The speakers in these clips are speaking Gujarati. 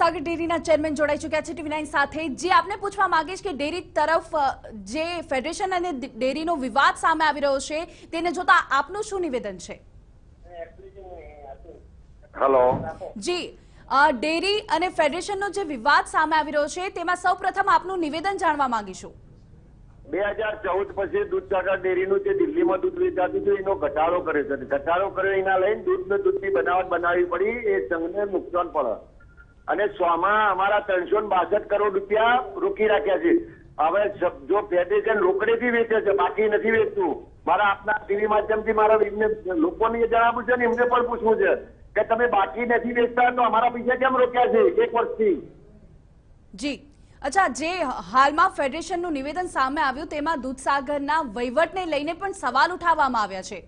દૂધસાગર ડેરીના ચેરમેન જોડાઈ ચૂક્યા છે ટીવી9 સાથે। જે આપને પૂછવા માંગીશ કે ડેરી તરફ જે ફેડરેશન અને ડેરીનો વિવાદ સામે આવી રહ્યો છે તેને જોતા આપનું શું નિવેદન છે? હેલો જી, ડેરી અને ફેડરેશનનો જે વિવાદ સામે આવી રહ્યો છે તેમાં સૌપ્રથમ આપનું નિવેદન જાણવા માંગીશું। 2014 પછી દૂધસાગર ડેરીનું જે દિલ્હીમાં દૂધ વેચાતું હતું એનો ઘટાડો કર્યો છે। ઘટાડો કર્યો એના લઈને દૂધની બનાવટ બનાવવી પડી, એ સંઘને નુકસાન પડે અને સ્વામાં અમારા 362 કરોડ રૂપિયા રોકી રાખ્યા છે। હવે જો ફેડરેશન રોકડેથી વેચે છે, બાકી નથી વેચતું। મારા આપના ટીવી માધ્યમથી મારા લોકોને જણાવવું છે ને એમને પણ પૂછવું છે કે તમે બાકી નથી વેચતા તો અમારા પૈસા કેમ રોક્યા છે 1 વર્ષથી? જી, અચ્છા, જે હાલમાં ફેડરેશનનું નિવેદન સામે આવ્યું તેમાં દૂધસાગરના વહીવટને લઈને પણ સવાલ ઉઠાવવામાં આવ્યા છે,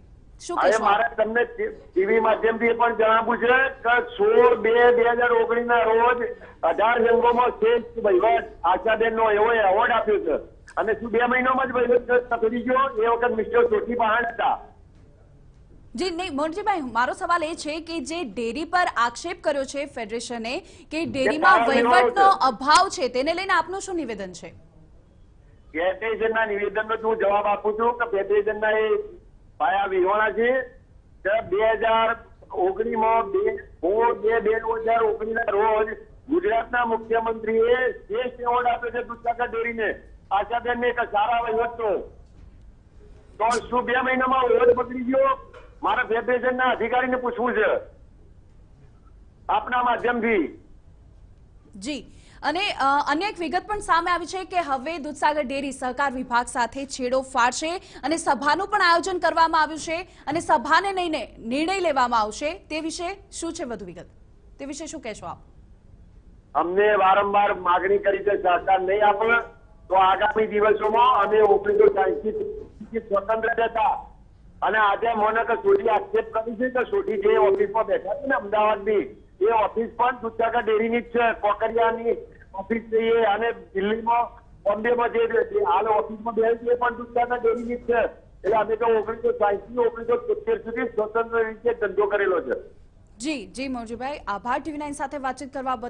શું કહેશો? મારે તમને ટીવી માધ્યમથી એ પણ જણાવવું છે કે 16/2/2019 ના રોજ 18 જંગોમાં શ્રેષ્ઠ વહીવટ આશાબેનનો એવો એવોર્ડ આપ્યો છે અને શું 2 મહિનામાં જ વહીવટ કરી ગયો? એ વખત મિસ્ટર ચોથી પહાણ હતા। જી નહીં મોરજીભાઈ, મારો સવાલ એ છે કે જે ડેરી પર આક્ષેપ કર્યો છે ફેડરેશને કે ડેરીમાં વહીવટનો અભાવ છે, તેને લઈને આપનું શું નિવેદન છે? ફેડરેશનના નિવેદનનો હું જવાબ આપું છું કે ફેડરેશનના એ પાયા વિહોણા છે કે 2019માં 2/2/2019 ના રોજ ગુજરાતના મુખ્યમંત્રીએ શ્રેષ્ઠ એવોર્ડ આપ્યો છે દૂધસાગર ડેરીને, આશાબેનને એક સારા વહીવટનો। તો શું 2 મહિનામાં વહીવટ બગડી ગયો? મારા ફેડરેશનના અધિકારીને પૂછવું છે આપના માધ્યમથી। જી, અને અન્ય એક વિગત પણ સામે આવી છે કે હવે દૂધસાગર ડેરી સહકાર વિભાગ સાથે છેડો ફાડશે અને સભાનું પણ આયોજન કરવામાં આવ્યું છે અને સભાને લઈને નિર્ણય લેવામાં આવશે, તે વિશે શું છે વધુ વિગત? તે વિશે શું કહેશો આપ? અમને વારંવાર માગણી કરી છે સહકાર નહીં આપે તો આગામી દિવસોમાં અમે 1960 સ્વતંત્ર હતા અને આજે મને કે સોઢી આક્ષેપ કરી છે કે સોઢી જે ઓફિસમાં બેઠા છે ને અમદાવાદની, એ ઓફિસ પણ દૂધસાગર ડેરીની જ છે, કોકરિયાની ઓફિસ છે એ, અને દિલ્હીમાં બોમ્બેમાં જે હાલ ઓફિસમાં બેઠી છે એ પણ દૂધસાગર ડેરીની જ છે। એટલે અમે તો 1960 થી 1970 સુધી સ્વતંત્ર રીતે ધંધો કરેલો છે। જી જી મોરજીભાઈ, આભાર ટીવી9 સાથે વાતચીત કરવા બદલ।